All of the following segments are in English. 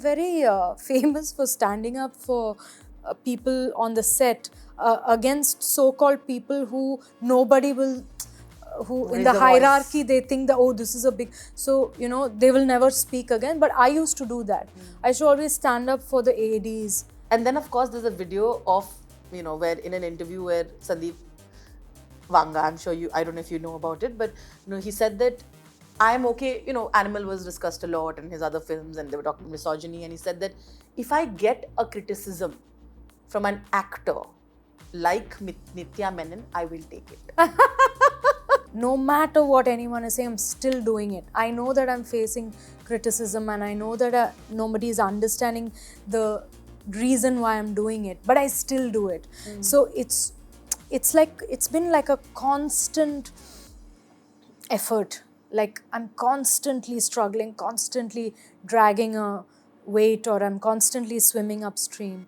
very famous for standing up for people on the set against so-called people who nobody will, who Raise in the the hierarchy voice. they think that, oh, this is a big, so you know, they will never speak again. But I used to do that. I used to always stand up for the ADs. And then, of course, there's a video of, where in an interview where Sandeep Vanga, I'm sure I don't know if you know about it, but he said that I'm okay. Animal was discussed a lot in his other films, and they were talking misogyny, and he said that if I get a criticism from an actor like Nithya Menen, I will take it. No matter what anyone is saying, I'm still doing it. I know that I'm facing criticism, and I know that nobody is understanding the reason why I'm doing it, but I still do it. So it's like, it's been like a constant effort. Like I'm constantly struggling, constantly dragging a weight, or I'm constantly swimming upstream.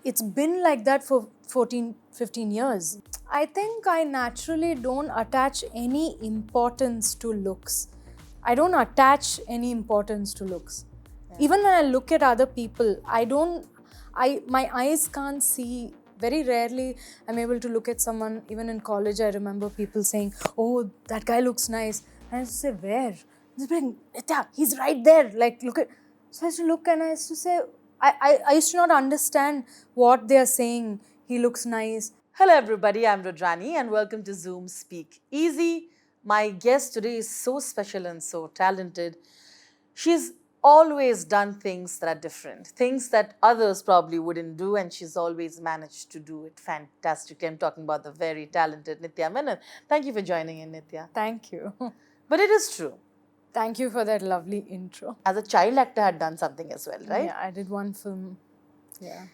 It's been like that for 14, 15 years. I think I naturally don't attach any importance to looks. I don't attach any importance to looks. Even when I look at other people, my eyes can't see. Very rarely I'm able to look at someone. Even in college, I remember people saying, oh, that guy looks nice. And I used to say, where? They'd be like, Nitya, he's right there. Like, look at. So I used to look, and I used to say, I used to not understand what they are saying. He looks nice. Hello everybody, I'm Rudrani and welcome to Zoom Speak Easy. My guest today is so special and so talented. She's always done things that are different, things that others probably wouldn't do, and she's always managed to do it fantastically. I'm talking about the very talented Nithya Menen. Thank you for joining in, Nithya. Thank you. But it is true. Thank you for that lovely intro. As a child actor, I had done something as well, right? Yeah, I did one film. Yeah.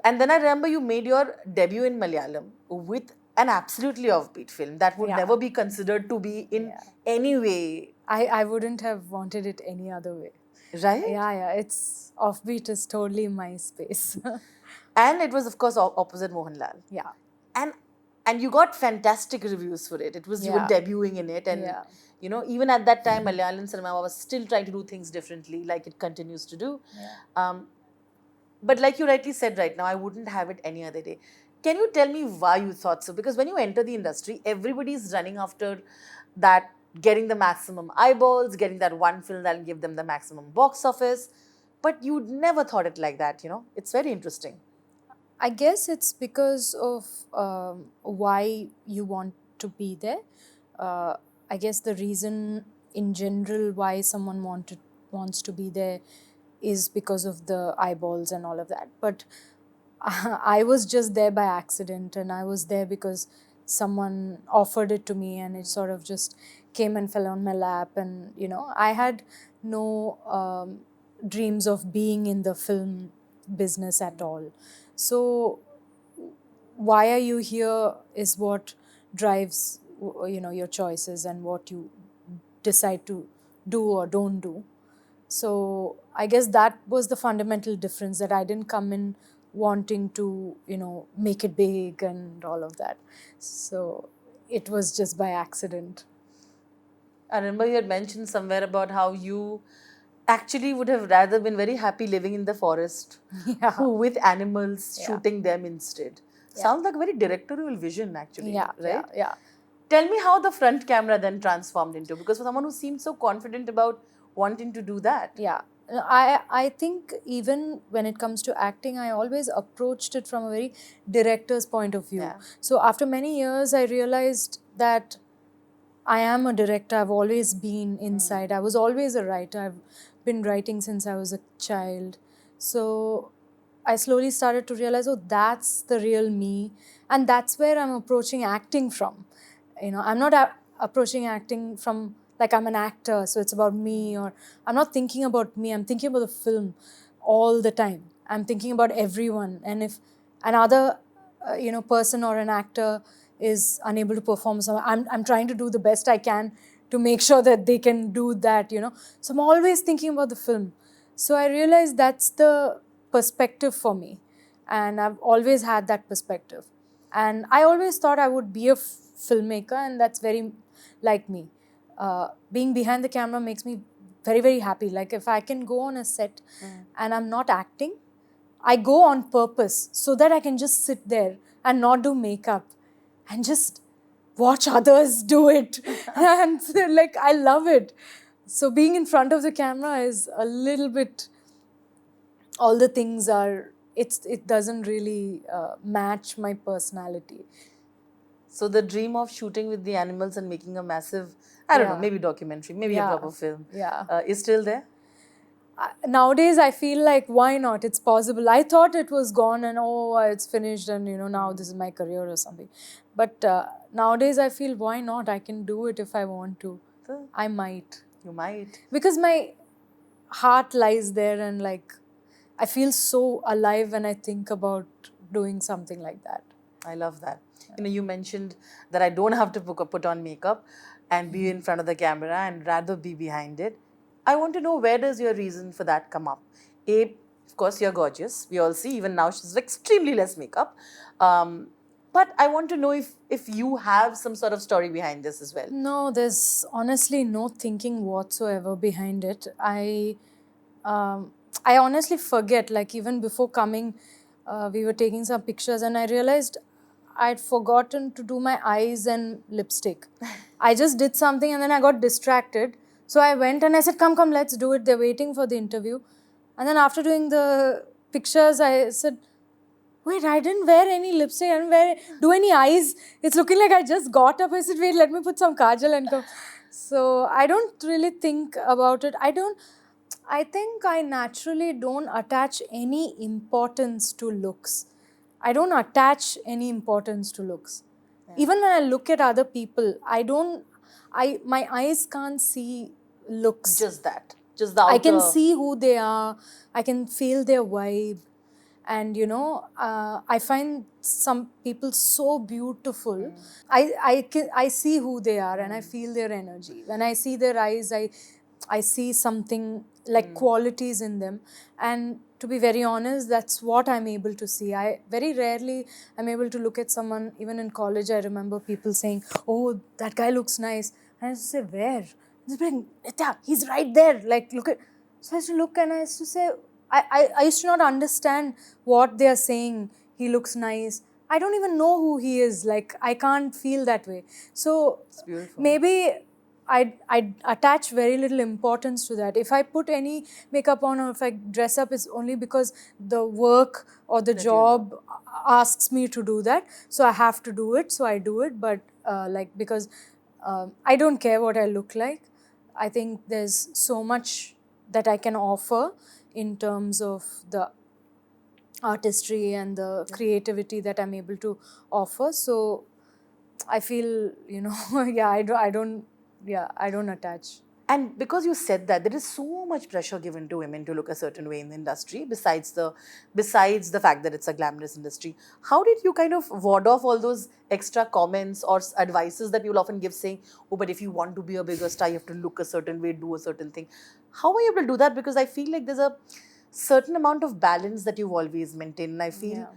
And then I remember you made your debut in Malayalam with an absolutely offbeat film that would never be considered to be in any way. I wouldn't have wanted it any other way. Right? Yeah, it's offbeat is totally my space. And it was, of course, opposite Mohanlal. Yeah. And you got fantastic reviews for it. It was, you were debuting in it. And, even at that time, Malayalam cinema was still trying to do things differently, like it continues to do. Yeah. But like you rightly said right now, I wouldn't have it any other day. Can you tell me why you thought so? Because when you enter the industry, everybody's running after that, getting the maximum eyeballs, getting that one film that'll give them the maximum box office. But you never thought it like that, It's very interesting. I guess it's because of why you want to be there. I guess the reason in general why someone wants to be there is because of the eyeballs and all of that. But I was just there by accident, and I was there because someone offered it to me, and it sort of just came and fell on my lap. And, I had no dreams of being in the film business at all. So why are you here is what drives, your choices and what you decide to do or don't do. So I guess that was the fundamental difference, that I didn't come in wanting to, make it big and all of that. So it was just by accident. I remember you had mentioned somewhere about how you actually would have rather been very happy living in the forest with animals, shooting them instead. Sounds like a very directorial vision, actually. Right? Yeah. Tell me how the front camera then transformed into, because for someone who seemed so confident about wanting to do that. Yeah. I think even when it comes to acting, I always approached it from a very director's point of view. Yeah. So after many years, I realized that I am a director. I've always been inside. I was always a writer. I've been writing since I was a child. So I slowly started to realize, oh, that's the real me. And that's where I'm approaching acting from. I'm not approaching acting from like I'm an actor, so it's about me, or I'm not thinking about me. I'm thinking about the film all the time. I'm thinking about everyone. And if another, person or an actor is unable to perform, so I'm trying to do the best I can to make sure that they can do that, So I'm always thinking about the film. So I realized that's the perspective for me. And I've always had that perspective. And I always thought I would be a filmmaker, and that's very like me. Being behind the camera makes me very, very happy. Like if I can go on a set and I'm not acting, I go on purpose so that I can just sit there and not do makeup and just watch others do it. And like, I love it. So being in front of the camera is a little bit, all the things are, it doesn't really match my personality. So the dream of shooting with the animals and making a massive, I don't know, Yeah. maybe documentary, maybe a Yeah. proper film, Yeah. is still there? Nowadays I feel like, why not? It's possible. I thought it was gone and it's finished and now this is my career or something. But nowadays I feel, why not? I can do it if I want to. So I might. you might. Because my heart lies there and like, I feel so alive when I think about doing something like that. I love that. You mentioned that I don't have to put on makeup and be in front of the camera and rather be behind it. I want to know, where does your reason for that come up? Of course, you're gorgeous. We all see, even now she's extremely less makeup. But I want to know if you have some sort of story behind this as well. No, there's honestly no thinking whatsoever behind it. I honestly forget, like even before coming, we were taking some pictures and I realized I'd forgotten to do my eyes and lipstick. I just did something and then I got distracted. So I went and I said, come, let's do it. They're waiting for the interview. And then after doing the pictures, I said, wait, I didn't wear any lipstick, I didn't do any eyes. It's looking like I just got up. I said, wait, let me put some kajal and come. So I don't really think about it. I think I naturally don't attach any importance to looks. I don't attach any importance to looks. Yeah. Even when I look at other people, my eyes can't see looks. Just that. Just the outer. I can see who they are. I can feel their vibe. And I find some people so beautiful. I see who they are and I feel their energy. When I see their eyes, I see something like qualities in them. And to be very honest, that's what I'm able to see. I very rarely am able to look at someone. Even in college, I remember people saying, oh, that guy looks nice. And I used to say, where? They'd be like, Nithya, he's right there. Like, look at. So I used to look and I used to say, I used to not understand what they are saying. He looks nice. I don't even know who he is. Like, I can't feel that way. So maybe I attach very little importance to that. If I put any makeup on or if I dress up, it's only because the work or the job asks me to do that. So I have to do it. So I do it. But because I don't care what I look like. I think there's so much that I can offer in terms of the artistry and the creativity that I'm able to offer. So I feel, I don't attach. And because you said that, there is so much pressure given to women to look a certain way in the industry, besides the fact that it's a glamorous industry. How did you kind of ward off all those extra comments or advices that you'll often give, saying, oh, but if you want to be a bigger star, you have to look a certain way, do a certain thing. How are you able to do that? Because I feel like there's a certain amount of balance that you've always maintained. And I feel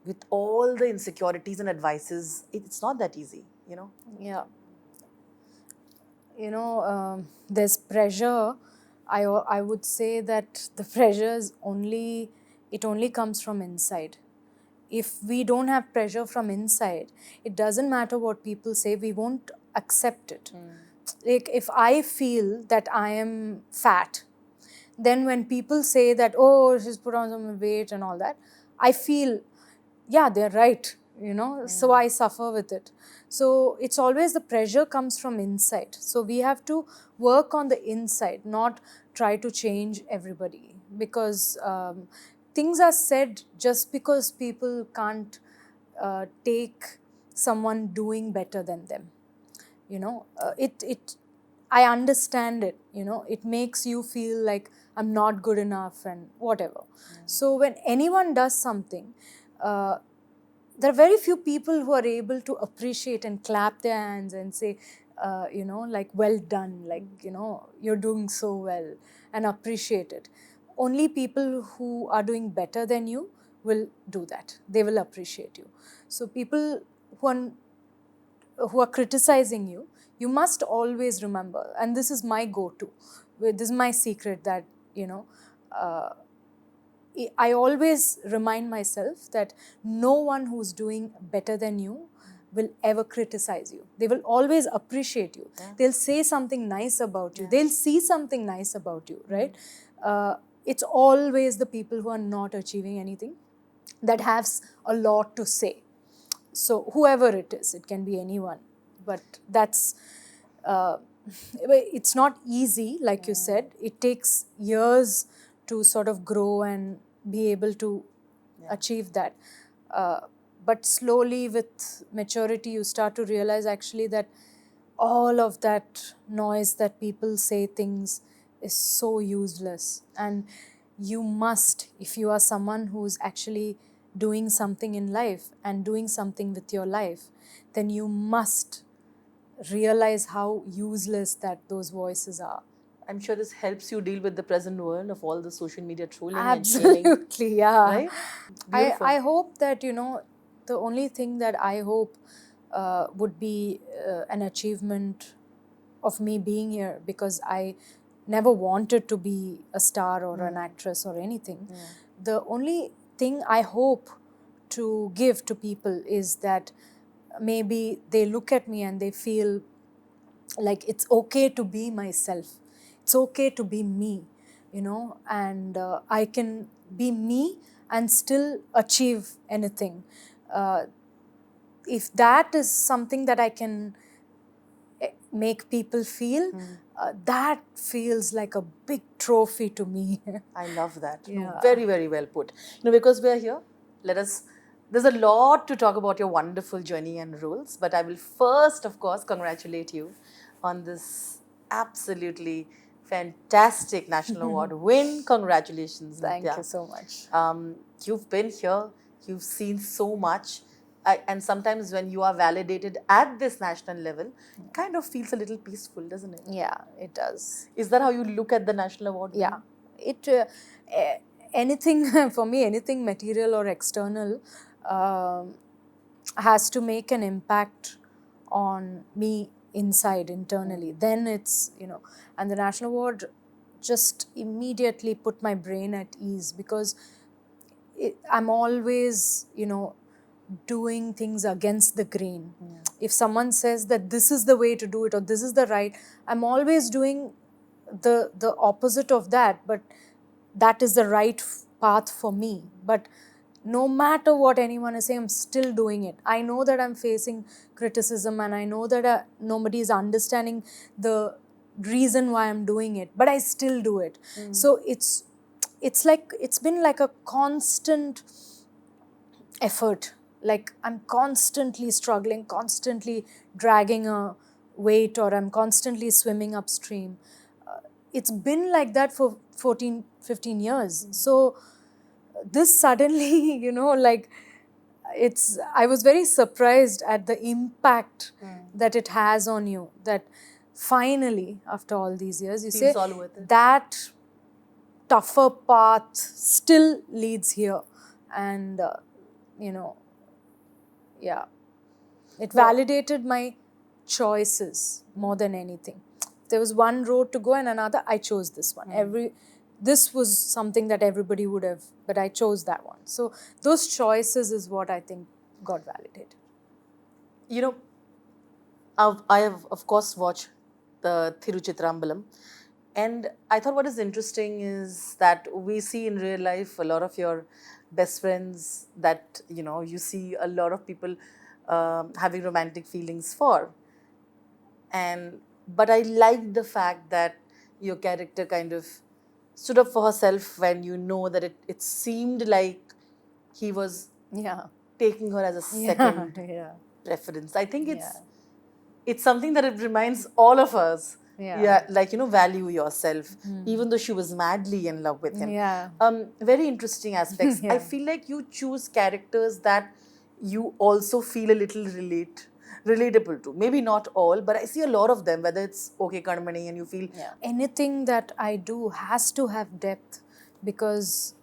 with all the insecurities and advices, it's not that easy, Yeah. There's pressure. I would say that the pressure is only comes from inside. If we don't have pressure from inside, it doesn't matter what people say, we won't accept it. Like if I feel that I am fat, then when people say that, oh, she's put on some weight and all that, I feel, yeah, they're right, so I suffer with it. So it's always the pressure comes from inside. So we have to work on the inside, not try to change everybody, because things are said just because people can't take someone doing better than them. I understand it, it makes you feel like I'm not good enough and whatever. So when anyone does something, there are very few people who are able to appreciate and clap their hands and say, like, well done, like, you're doing so well, and appreciate it. Only people who are doing better than you will do that. They will appreciate you. So people who are criticizing you, you must always remember, and this is my go-to, this is my secret that, you know, I always remind myself that no one who's doing better than you will ever criticize you. They will always appreciate you. Yeah. They'll say something nice about you. Yeah. They'll see something nice about you, right? It's always the people who are not achieving anything that has a lot to say. So whoever it is, it can be anyone, but that's it's not easy, like you said. It takes years to sort of grow and be able to achieve that. But slowly, with maturity, you start to realize actually that all of that noise that people say things is so useless. And you must, if you are someone who's actually doing something in life and doing something with your life, then you must realize how useless that those voices are. I'm sure this helps you deal with the present world of all the social media trolling and shaming. Absolutely, yeah. Right? Beautiful. I hope that, you know, the only thing that I hope would be an achievement of me being here, because I never wanted to be a star or an actress or anything. The only thing I hope to give to people is that maybe they look at me and they feel like it's okay to be myself. It's okay to be me, you know, and I can be me and still achieve anything. If that is something that I can make people feel, that feels like a big trophy to me. I love that. Yeah. No, very, very well put. You know, because we're here, there's a lot to talk about your wonderful journey and roles, but I will first, of course, congratulate you on this absolutely fantastic National Award win. Congratulations, Thank Nithya. you so much. You've been here, you've seen so much. And sometimes when you are validated at this national level, it kind of feels a little peaceful, doesn't it? Yeah, it does. Is that how you look at the national award? Yeah, it anything for me, anything material or external has to make an impact on me inside, internally. Then it's, you know, and the national award just immediately put my brain at ease, because I'm always, you know, doing things against the grain. If someone says that this is the way to do it or this is the right, I'm always doing the opposite of that, but that is the right path for me. But no matter what anyone is saying, I'm still doing it. I know that I'm facing criticism and I know that nobody is understanding the reason why I'm doing it, but I still do it. So it's like, it's been like a constant effort. Like I'm constantly struggling, constantly dragging a weight, or I'm constantly swimming upstream. It's been like that for 14, 15 years. So this suddenly, you know, like I was very surprised at the impact that it has on you, that finally, after all these years, you Feels say all worth it. that tougher path still leads here. And, you know, yeah, it validated my choices more than anything. There was one road to go and another, I chose this one. This was something that everybody would have, but I chose that one. So those choices is what I think got validated. You know, I have, of course, watched the Thiruchitrambalam. And I thought what is interesting is that we see in real life a lot of your best friends that, you know, you see a lot of people having romantic feelings for. But I liked the fact that your character kind of stood up for herself when you know that it seemed like he was taking her as a second preference. I think it's something that it reminds all of us. Like, you know, value yourself, even though she was madly in love with him. Very interesting aspects. I feel like you choose characters that you also feel a little relatable to. Maybe not all, but I see a lot of them, whether it's OK Kanmani and you feel... Anything that I do has to have depth, because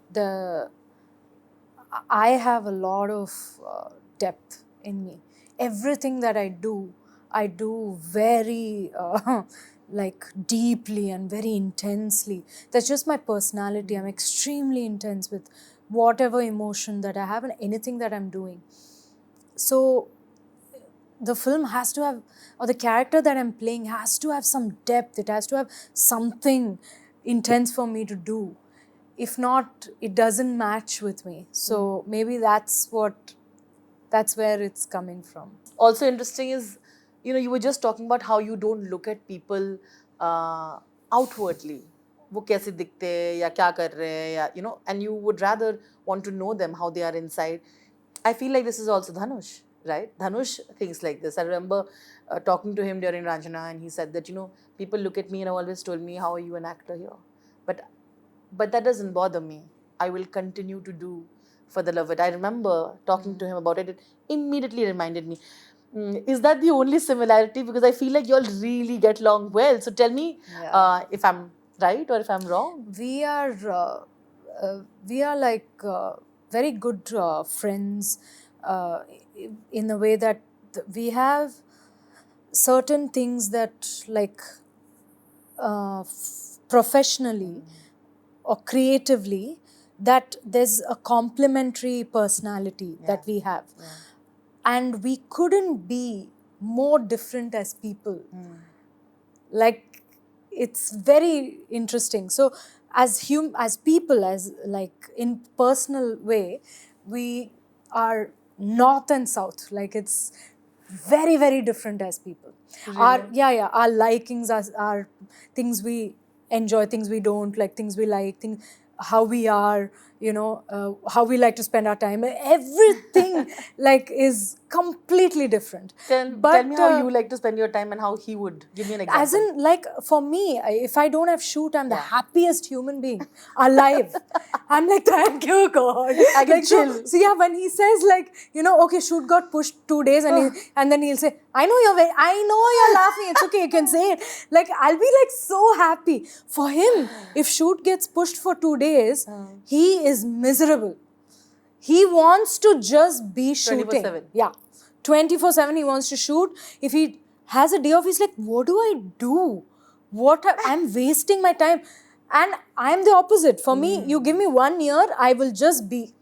I have a lot of depth in me. Everything that I do very like deeply and very intensely. That's just my personality. I'm extremely intense with whatever emotion that I have and anything that I'm doing. So the film has to have, or the character that I'm playing has to have some depth. It has to have something intense for me to do. If not, it doesn't match with me. So maybe that's where it's coming from. Also interesting is, you were just talking about how you don't look at people outwardly. वो कैसे दिखते हैं या क्या कर रहे हैं या and you would rather want to know them, how they are inside. I feel like this is also Dhanush, right? Dhanush thinks like this. I remember talking to him during Ranjana, and he said that people look at me and have always told me, how are you an actor here? But that doesn't bother me. I will continue to do for the love of it. I remember talking to him about it. It immediately reminded me. Is that the only similarity? Because I feel like you all really get along well. So tell me if I'm right or if I'm wrong. We are like very good friends in the way that we have certain things that like professionally or creatively, that there's a complementary personality that we have. And we couldn't be more different as people. Like, it's very interesting. So as people, as like in personal way, we are north and south. Like, it's very, very different as people. Really? Our likings are things we enjoy, things we don't like, things we like, how we are, how we like to spend our time. Everything like is completely different. Tell me how you like to spend your time and how he would. Give me an example. As in, like, for me, if I don't have shoot, I'm the happiest human being alive. I'm like, thank you, God. I can chill. So yeah, when he says like, okay, shoot got pushed 2 days, and then he'll say, I know you're laughing. It's okay, you can say it. Like, I'll be like so happy. For him, if shoot gets pushed for 2 days, he is miserable. He wants to just be shooting. 24/7. Yeah. 24/7 he wants to shoot. If he has a day off, he's like, what do I do? I'm wasting my time. And I'm the opposite. For me, you give me 1 year, I will just be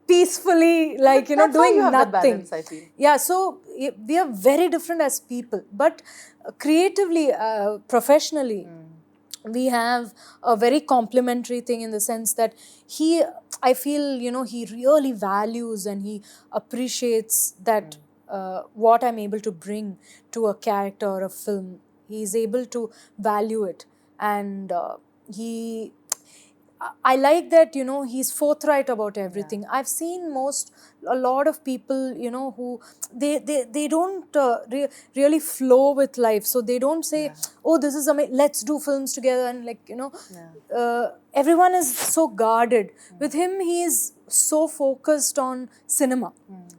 peacefully, like, That's doing how you have nothing. that balance, I feel. Yeah, so we are very different as people. But creatively, professionally, we have a very complementary thing in the sense that I feel, he really values and he appreciates that what I'm able to bring to a character or a film. He's able to value it. And I like that, he's forthright about everything. Yeah. I've seen a lot of people, who they don't really flow with life. So they don't say, oh, this is amazing, let's do films together. And like, everyone is so guarded. With him, he's so focused on cinema.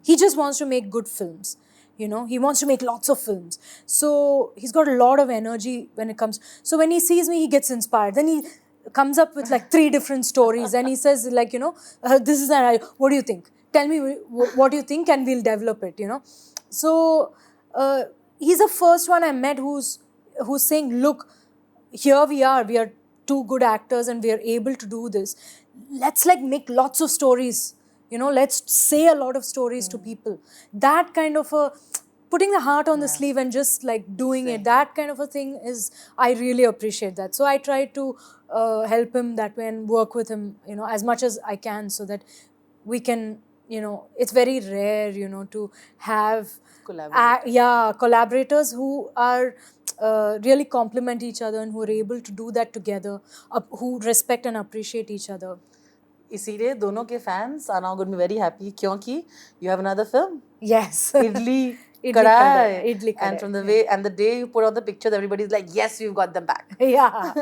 He just wants to make good films. He wants to make lots of films. So he's got a lot of energy when it comes. So when he sees me, he gets inspired. Then he comes up with like 3 different stories and he says like, this is what do you think? Tell me what do you think and we'll develop it, So he's the first one I met who's saying, look, here we are 2 good actors and we are able to do this. Let's like make lots of stories, let's say a lot of stories to people. That kind of putting the heart on the sleeve and just like doing it, that kind of a thing I really appreciate that. So I try to help him that way and work with him, as much as I can, so that we can, it's very rare, to have collaborators who are really complement each other and who are able to do that together, who respect and appreciate each other. इसीलिए दोनों के fans are now going to be very happy क्योंकि you have another film. Yes. Idli Kadai. And from the way and the day you put out the pictures, everybody's like, yes, we've got them back. Yeah,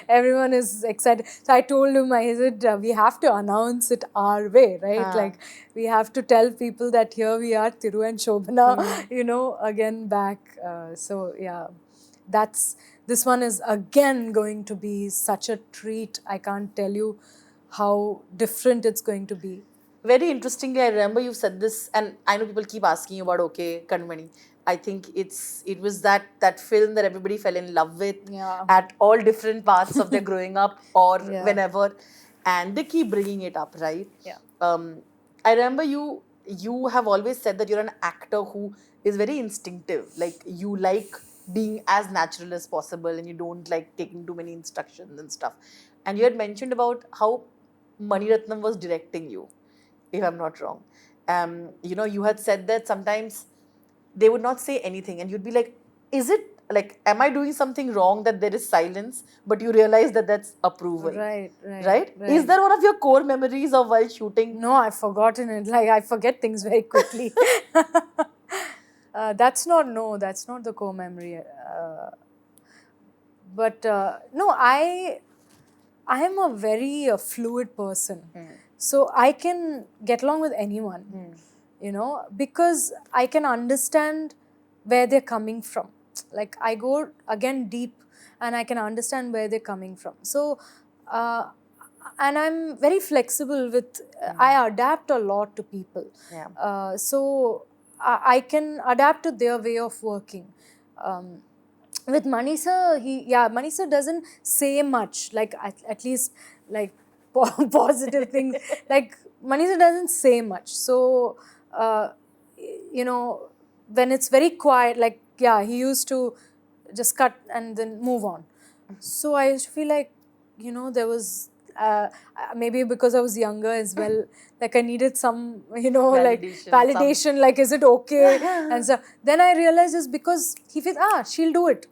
everyone is excited. So I told him, I said, we have to announce it our way, right? Like, we have to tell people that here we are, Thiru and Shobhana, again back. So yeah, this one is again going to be such a treat. I can't tell you how different it's going to be. Very interestingly, I remember you said this, and I know people keep asking you about OK Kanmani. I think it was that film that everybody fell in love with Yeah. at all different parts of their growing up or Yeah. whenever, and they keep bringing it up, right? Yeah. I remember you have always said that you're an actor who is very instinctive. Like you like being as natural as possible, and you don't like taking too many instructions and stuff. And you had mentioned about how Mani Ratnam was directing you, if I'm not wrong. You had said that sometimes they would not say anything, and you'd be like, "Is it like, am I doing something wrong that there is silence?" But you realize that that's approval, Right. right? Is that one of your core memories of while shooting? No, I've forgotten it. Like, I forget things very quickly. That's not the core memory. But no, I am a very fluid person. So I can get along with anyone, because I can understand where they're coming from. Like, I go again deep and I can understand where they're coming from. So, and I'm very flexible with, I adapt a lot to people. Yeah. So I can adapt to their way of working. With Manisha, Manisha doesn't say much, like at least like positive things. Like, Manisha doesn't say much. So, when it's very quiet, like, he used to just cut and then move on. So I used to feel like, there was, maybe because I was younger as well, like I needed some, like validation, like, is it okay? And so then I realized it's because he feels, she'll do it.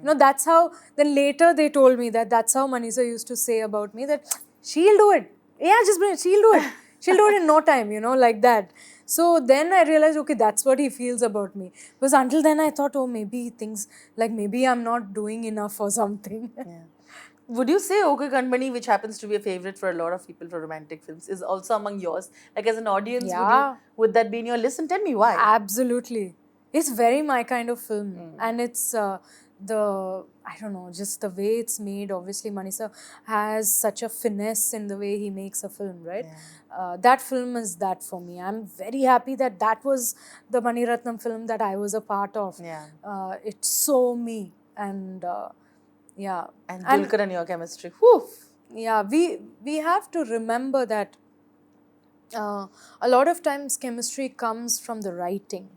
That's how, then later they told me that that's how Manisha used to say about me, that she'll do it. Yeah, just bring it. She'll do it. She'll do it in no time, like that. So then I realized, okay, that's what he feels about me. Because until then I thought, oh, maybe things, like maybe I'm not doing enough or something. Yeah. Would you say OK Kanmani, which happens to be a favorite for a lot of people for romantic films, is also among yours? Like, as an audience, would that be in your list? And tell me why. Absolutely. It's very my kind of film. And it's I don't know, just the way it's made. Obviously, Manisha has such a finesse in the way he makes a film, right? Yeah. That film is that for me. I'm very happy that that was the Mani Ratnam film that I was a part of. Yeah. It's so me. And yeah. And Dulquer and your chemistry. Whew. Yeah, we have to remember that a lot of times chemistry comes from the writing.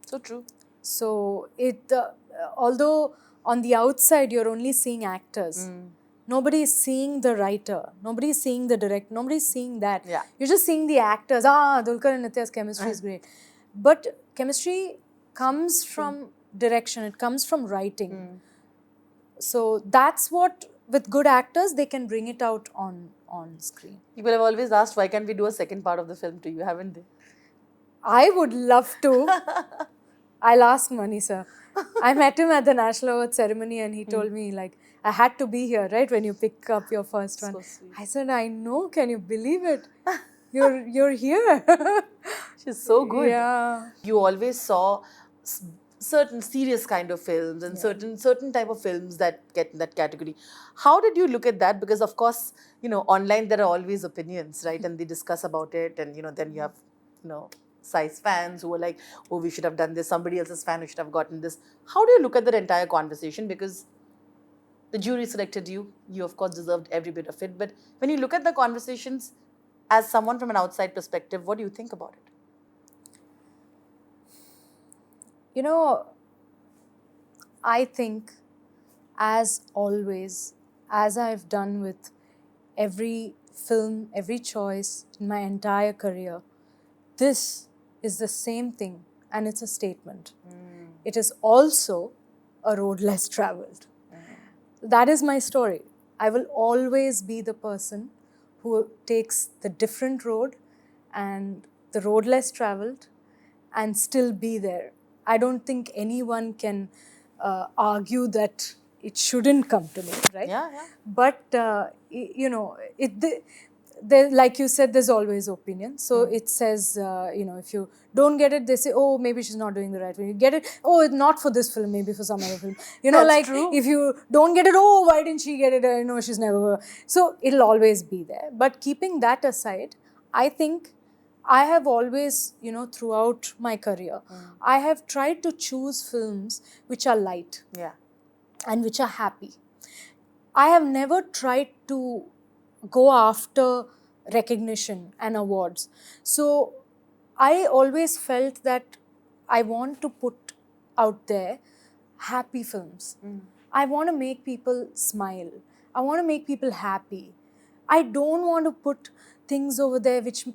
So true. So although on the outside you're only seeing actors, nobody is seeing the writer, nobody is seeing the director, nobody is seeing that. Yeah. You're just seeing the actors. Dulquer and Nithyas chemistry is great. But chemistry comes from direction, it comes from writing. So that's what, with good actors, they can bring it out on screen. People have always asked, why can't we do a second part of the film to you, haven't they? I would love to. I'll ask Manisha. I met him at the National Award ceremony and he told me, like, I had to be here, right, when you pick up your first one. So sweet. I said, I know, can you believe it? You're here. She's so good. Yeah. You always saw certain serious kind of films and certain type of films that get in that category. How did you look at that? Because of course, online there are always opinions, right? And they discuss about it, and then you have, Sai's fans who are like, oh, we should have done this. Somebody else's fan who should have gotten this. How do you look at that entire conversation? Because the jury selected you. You, of course, deserved every bit of it. But when you look at the conversations as someone from an outside perspective, what do you think about it? I think, as always, as I've done with every film, every choice in my entire career, this is the same thing, and it's a statement. It is also a road less traveled. That is my story. I will always be the person who takes the different road and the road less traveled and still be there. I don't think anyone can argue that it shouldn't come to me, right? Yeah. But, like you said, there's always opinion. So it says, if you don't get it, they say, oh, maybe she's not doing the right way. You get it, oh, it's not for this film, maybe for some other film. That's true. If you don't get it, oh, why didn't she get it? She's never. So it'll always be there. But keeping that aside, I think I have always, throughout my career, I have tried to choose films which are light and which are happy. I have never tried to go after recognition and awards. So I always felt that I want to put out there happy films. I want to make people smile. I want to make people happy. I don't want to put things over there which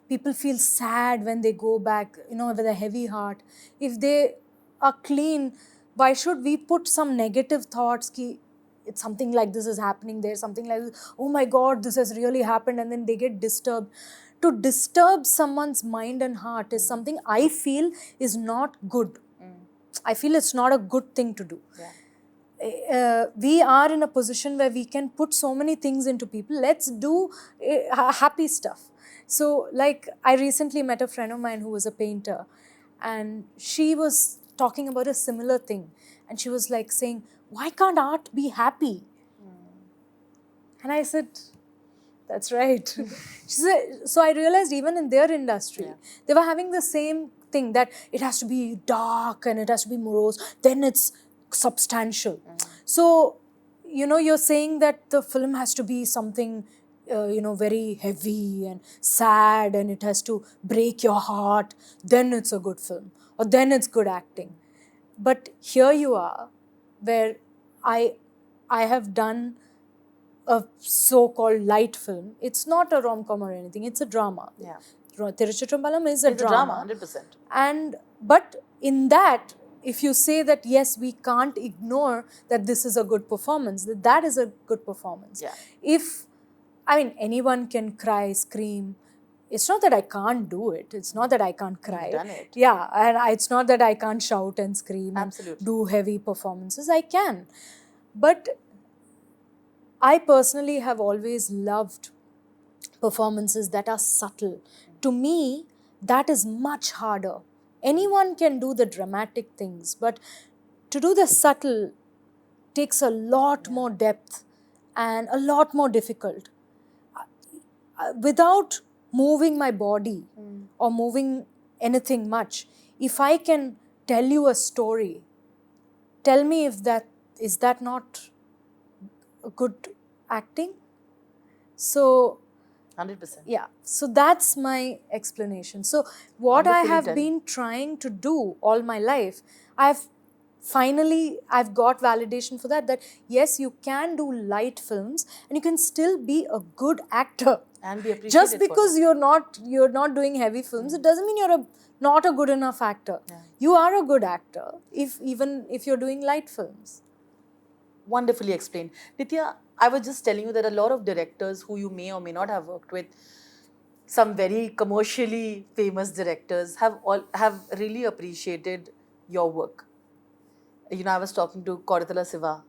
people feel sad when they go back, with a heavy heart. If they are clean, why should we put some negative thoughts? It's something like this is happening there, something like this, oh my God, this has really happened, and then they get disturbed. To disturb someone's mind and heart is something I feel is not good. I feel it's not a good thing to do. We are in a position where we can put so many things into people. Let's do happy stuff. So, like, I recently met a friend of mine who was a painter, and she was talking about a similar thing. And she was like saying, why can't art be happy? And I said, that's right. She said, so I realized even in their industry, they were having the same thing, that it has to be dark and it has to be morose, then it's substantial. So, you're saying that the film has to be something, very heavy and sad, and it has to break your heart, then it's a good film, or then it's good acting. But here you are, where I have done a so-called light film. It's not a rom-com or anything, it's a drama. Thiruchitrambalam is a drama. 100%. But in that, if you say that, yes, we can't ignore that this is a good performance, that is a good performance. Anyone can cry, scream. It's not that I can't do it. It's not that I can't cry. You've done it. Yeah, and it's not that I can't shout and scream and Absolutely. do heavy performances. I can. But I personally have always loved performances that are subtle. To me, that is much harder. Anyone can do the dramatic things, but to do the subtle takes a lot more depth and a lot more difficult. Without moving my body or moving anything much, if I can tell you a story, tell me if is that not a good acting? So 100%. yeah, so that's my explanation. So what I have been trying to do all my life, I've got validation for that yes, you can do light films and you can still be a good actor. And be appreciated. Just because you're not doing heavy films, it doesn't mean you're not a good enough actor. You are a good actor even if you're doing light films. Wonderfully explained. Nithya, I was just telling you that a lot of directors who you may or may not have worked with, some very commercially famous directors, have really appreciated your work. I was talking to Koratala Siva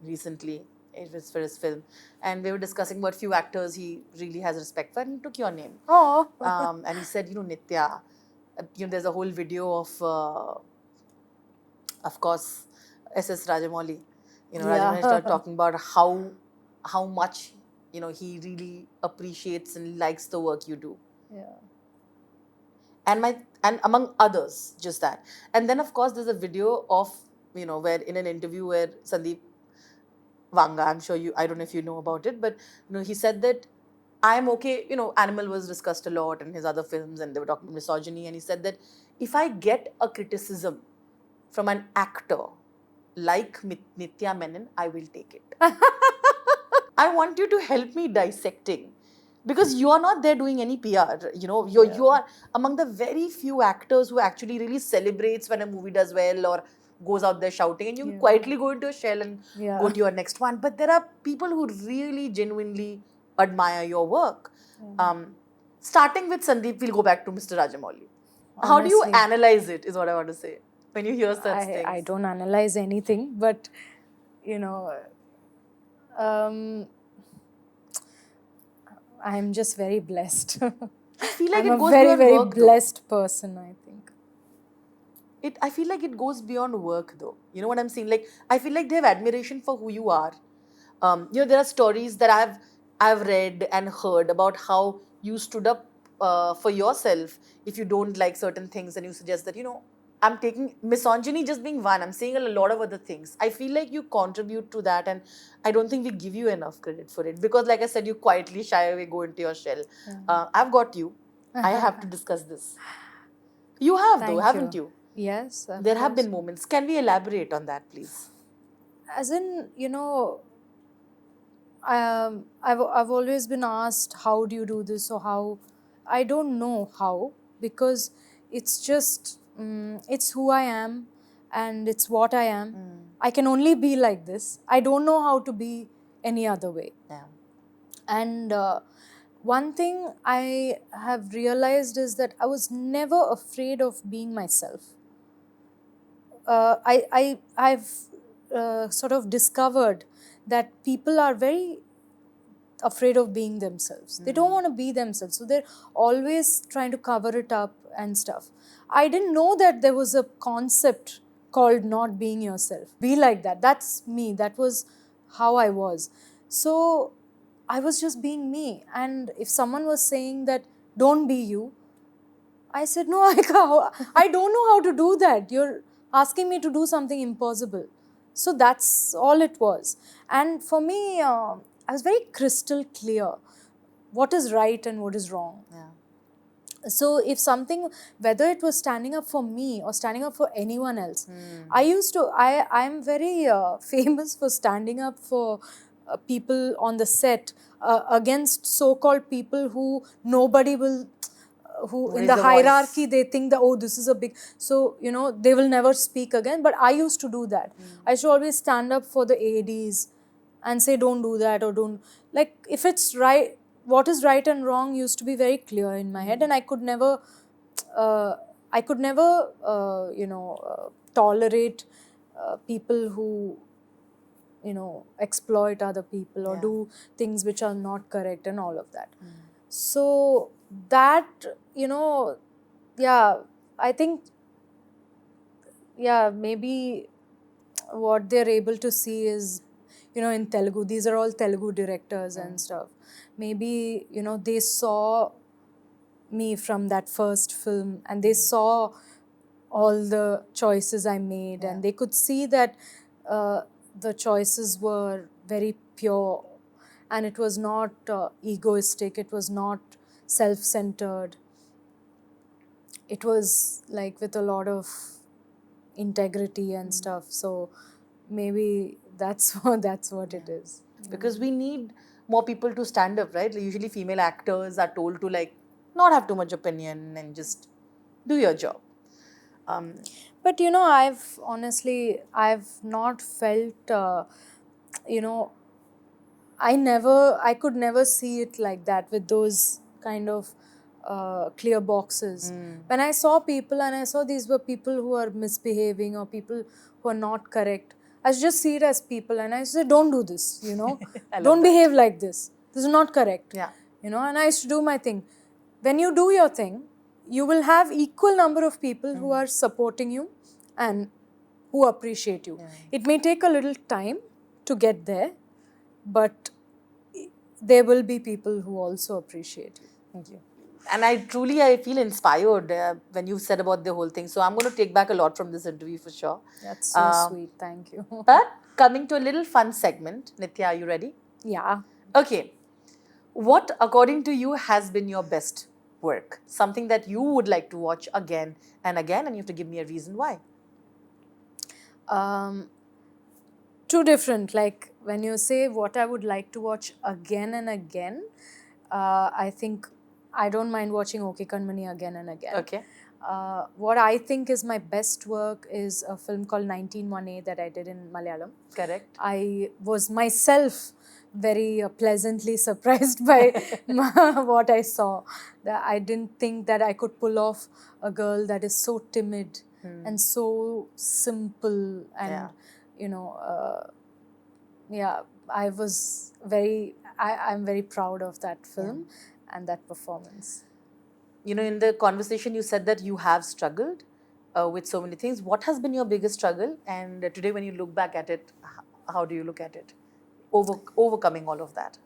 recently. It was for his film, and we were discussing what few actors he really has respect for, and he took your name. Oh. And he said, Nithya, there's a whole video of course, S.S. Rajamouli. Rajamouli started talking about how much, he really appreciates and likes the work you do. And among others, just that. And then, of course, there's a video of, where in an interview where Sandeep Vanga, I don't know if you know about it, but, he said that I'm okay, Animal was discussed a lot in his other films, and they were talking about misogyny, and he said that if I get a criticism from an actor like Nithya Menen, I will take it. I want you to help me dissecting, because you are not there doing any PR. You are among the very few actors who actually really celebrates when a movie does well or goes out there shouting, and you can quietly go into a shell and go to your next one. But there are people who really genuinely admire your work. Starting with Sandeep, we'll go back to Mr. Rajamouli. How do you analyze it, is what I want to say, when you hear such things? I don't analyze anything, but, I'm just very blessed. I feel like I'm it goes a very, beyond very work, blessed person, I think. I feel like it goes beyond work, though. You know what I'm saying? Like, I feel like they have admiration for who you are. There are stories that I've read and heard about how you stood up for yourself, if you don't like certain things and you suggest that, I'm taking misogyny just being one, I'm saying a lot of other things. I feel like you contribute to that, and I don't think we give you enough credit for it, because like I said, you quietly shy away, go into your shell. I've got you. I have to discuss this. You have though, haven't you? Yes. There have been moments. Can we elaborate on that, please? As in, I've always been asked, how do you do this, or how? I don't know how, because it's just, it's who I am, and it's what I am. I can only be like this. I don't know how to be any other way. Yeah. And one thing I have realized is that I was never afraid of being myself. I've sort of discovered that people are very afraid of being themselves. They don't want to be themselves, so they're always trying to cover it up and stuff. I didn't know that there was a concept called not being yourself. Be like that. That's me. That was how I was. So I was just being me. And if someone was saying that don't be you, I said, no, I don't know how to do that. You're asking me to do something impossible. So that's all it was. And for me, I was very crystal clear what is right and what is wrong. Yeah. So if something, whether it was standing up for me or standing up for anyone else, I'm very famous for standing up for people on the set against so-called people who nobody will, who in the hierarchy they think that, oh, this is a big, so they will never speak again. But I used to do that. I should always stand up for the ADs and say, don't do that, or don't, like, if it's right, what is right and wrong used to be very clear in my head, and I could never tolerate people who exploit other people or do things which are not correct and all of that. So that, I think, maybe what they're able to see is, in Telugu, these are all Telugu directors and stuff. Maybe, they saw me from that first film, and they saw all the choices I made, and they could see that the choices were very pure, and it was not egoistic, it was not self-centered. It was like with a lot of integrity and stuff. So maybe that's what it is. Because we need more people to stand up, right? Usually female actors are told to not have too much opinion and just do your job. But I've not felt, I could never see it like that with those kind of clear boxes. When I saw people and I saw these were people who are misbehaving or people who are not correct, I just see it as people, and I said, don't do this, don't behave like this. This is not correct. Yeah. And I used to do my thing. When you do your thing, you will have equal number of people who are supporting you and who appreciate you. It may take a little time to get there, but there will be people who also appreciate you. Thank you. And I feel inspired when you said about the whole thing. So I'm going to take back a lot from this interview for sure. That's so sweet. Thank you. But coming to a little fun segment. Nithya, are you ready? Yeah. Okay. What, according to you, has been your best work? Something that you would like to watch again and again, and you have to give me a reason why. Two different. Like when you say what I would like to watch again and again, I think I don't mind watching OK Kanmani again and again. Okay. What I think is my best work is a film called 19-1A that I did in Malayalam. Correct. I was myself very pleasantly surprised by what I saw. That I didn't think that I could pull off a girl that is so timid and so simple, and I was I'm very proud of that film and that performance. In the conversation you said that you have struggled with so many things. What has been your biggest struggle? And today when you look back at it, how do you look at it? Overcoming all of that?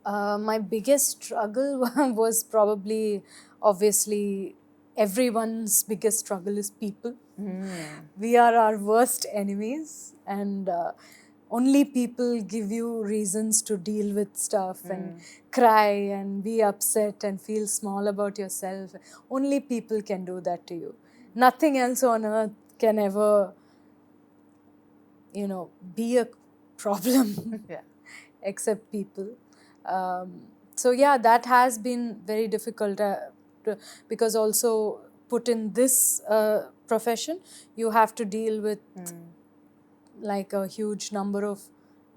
My biggest struggle was probably, obviously, everyone's biggest struggle is people. We are our worst enemies, and only people give you reasons to deal with stuff and cry and be upset and feel small about yourself. Only people can do that to you. Nothing else on earth can ever, be a problem. Yeah. Except people. So yeah, that has been very difficult because also put in this profession, you have to deal with like a huge number of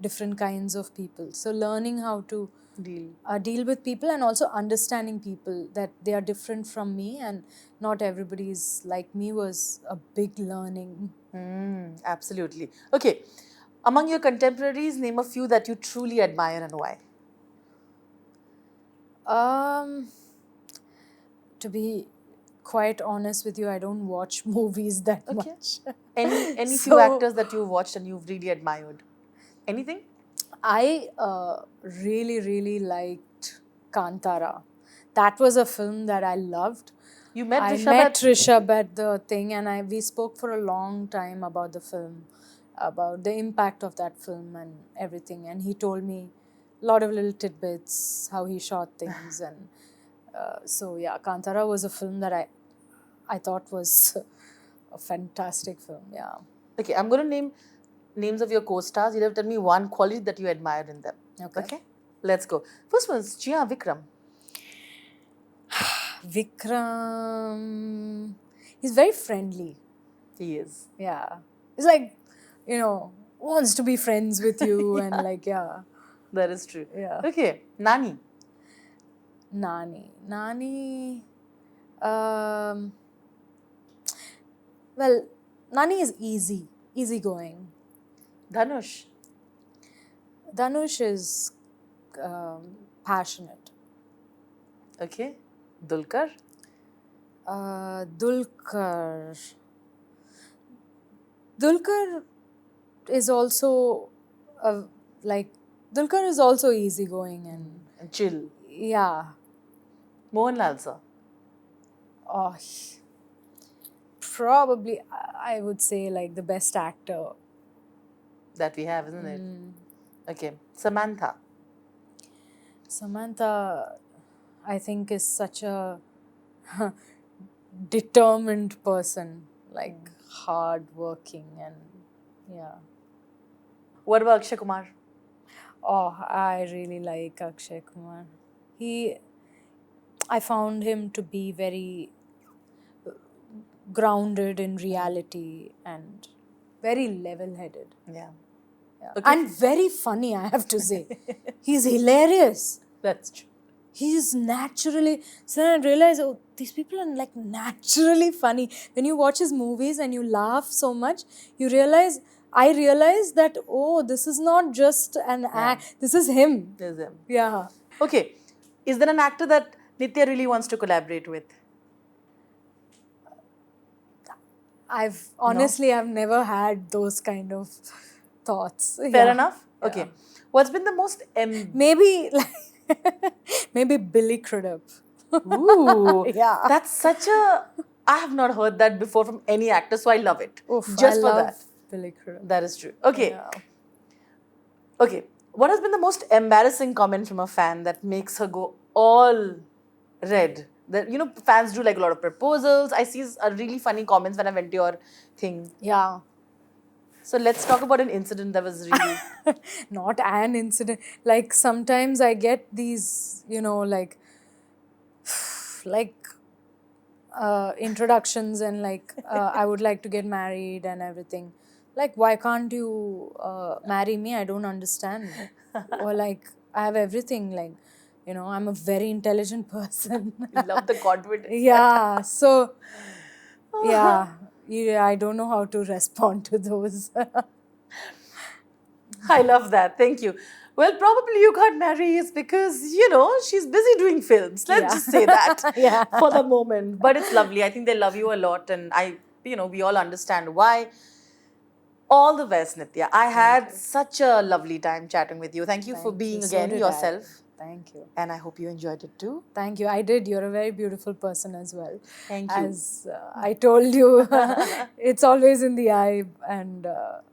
different kinds of people. So learning how to deal with people and also understanding people that they are different from me and not everybody is like me was a big learning. Absolutely. Okay. Among your contemporaries, name a few that you truly admire and why. To be quite honest with you, I don't watch movies that much. Any few actors that you've watched and you've really admired? Anything? I really liked Kantara. That was a film that I loved. You met I Rishabh met at- Rishabh at the thing, and we spoke for a long time about the film, about the impact of that film and everything. And he told me a lot of little tidbits, how he shot things, and so yeah, Kantara was a film that I thought was a fantastic film. Yeah. Okay, I'm going to name names of your co-stars. You'll have to tell me one quality that you admired in them. Okay. Let's go. First one's Jia Vikram. Vikram, he's very friendly. He is. Yeah. He's like, wants to be friends with you and like, yeah. That is true. Yeah. Okay, Nani. Nani, well, Nani is easygoing. Dhanush. Dhanush is passionate. Okay. Dulquer. Dulquer is also Dulquer is also easygoing and Chill. yeah. Mohanlal sir. Oh, probably I would say like the best actor. That we have, isn't it? Okay. Samantha. Samantha, I think, is such a determined person, like hard working and yeah. What about Akshay Kumar? Oh, I really like Akshay Kumar. I found him to be very grounded in reality and very level-headed. Yeah. Okay. And very funny, I have to say. He's hilarious. That's true. He's naturally... So then I realized, oh, these people are like naturally funny. When you watch his movies and you laugh so much, I realized that, oh, this is not just an act. This is him. This is him. Yeah. Okay. Is there an actor that Nithya really wants to collaborate with? I've never had those kind of thoughts. Fair enough. Okay. Yeah. What's been the most maybe Billy Crudup. Ooh. Yeah. That's such a... I have not heard that before from any actor, so I love it. Oof, just I for love that. Billy Crudup. That is true. Okay. Yeah. Okay. What has been the most embarrassing comment from a fan that makes her go all red? That, fans do like a lot of proposals. I see really funny comments when I went to your thing. Yeah. So let's talk about an incident that was really... Not an incident. Like sometimes I get these, introductions and like, I would like to get married and everything. Like, why can't you marry me? I don't understand. Or like, I have everything. Like, I'm a very intelligent person. I love the confidence. Yeah. So, yeah, I don't know how to respond to those. I love that. Thank you. Well, probably you got married is because, she's busy doing films. Let's just say that for the moment. But it's lovely. I think they love you a lot. And we all understand why. All the best, Nithya. I had such a lovely time chatting with you. Thank you for being again yourself. Thank you. And I hope you enjoyed it too. Thank you. I did. You're a very beautiful person as well. Thank you. As I told you, it's always in the eye. And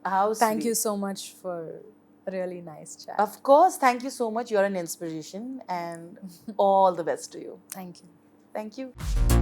How thank sweet. you so much for a really nice chat. Of course, thank you so much. You're an inspiration, and all the best to you. Thank you. Thank you.